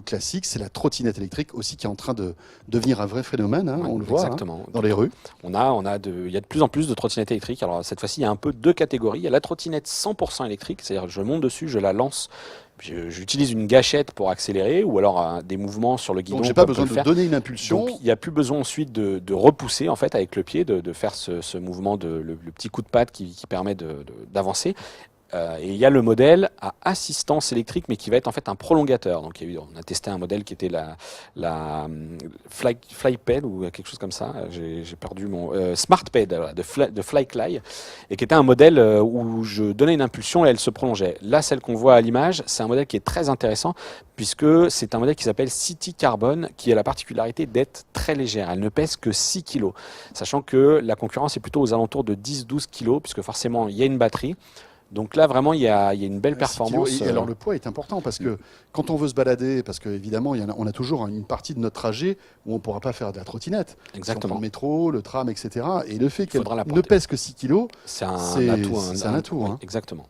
classique, c'est la trottinette électrique aussi qui est en train de devenir un vrai phénomène, hein, Ouais, on le voit exactement. dans les rues. Il y a de plus en plus de trottinettes électriques. Alors cette fois-ci, il y a un peu deux catégories. Il y a la trottinette 100% électrique, c'est-à-dire que je monte dessus, je la lance, j'utilise une gâchette pour accélérer ou alors des mouvements sur le Donc guidon j'ai pas comme peut besoin le de faire. donner une Donc impulsion. il n'y a plus besoin ensuite de repousser en fait avec le pied, de faire ce mouvement, le petit coup de patte qui permet d'avancer. Et il y a le modèle à assistance électrique, mais qui va être en fait un prolongateur. Donc on a testé un modèle qui était la FlyPed ou quelque chose comme ça. J'ai perdu mon SmartPed voilà, de FlyCly, et qui était un modèle où je donnais une impulsion et elle se prolongeait. Là, celle qu'on voit à l'image, c'est un modèle qui est très intéressant puisque c'est un modèle qui s'appelle City Carbon, qui a la particularité d'être très légère. Elle ne pèse que 6 kg, sachant que la concurrence est plutôt aux alentours de 10-12 kg, puisque forcément il y a une batterie. Donc là, vraiment, il y a une belle 6 kilos. performance. Et alors le poids est important parce que quand on veut se balader, parce qu'évidemment, on a toujours une partie de notre trajet où on ne pourra pas faire de la trottinette. Si on prend Exactement. le métro, le tram, etc. Et le fait Il qu'elle faudra la ne porter. pèse que 6 kilos, C'est un atout. c'est un atout. Oui, Hein. exactement.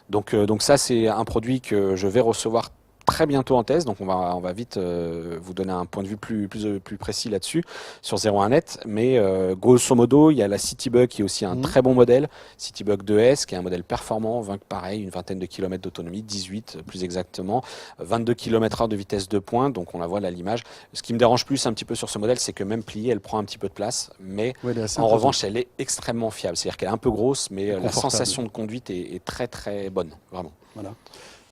Donc ça, c'est un produit que je vais recevoir très bientôt en test. Donc on va vite vous donner un point de vue plus précis là-dessus sur 01net. Mais grosso modo, il y a la Citybug qui est aussi un très bon modèle. Citybug 2S qui est un modèle performant, pareil, une vingtaine de kilomètres d'autonomie, 18 plus exactement, 22 km/h de vitesse de pointe. Donc on la voit là à l'image. Ce qui me dérange plus un petit peu sur ce modèle, c'est que même pliée, elle prend un petit peu de place. Mais Ouais, elle est assez en imposante. revanche, elle est extrêmement fiable. C'est-à-dire qu'elle est un peu grosse, mais la Confortable. sensation de conduite est très très bonne, vraiment. Voilà.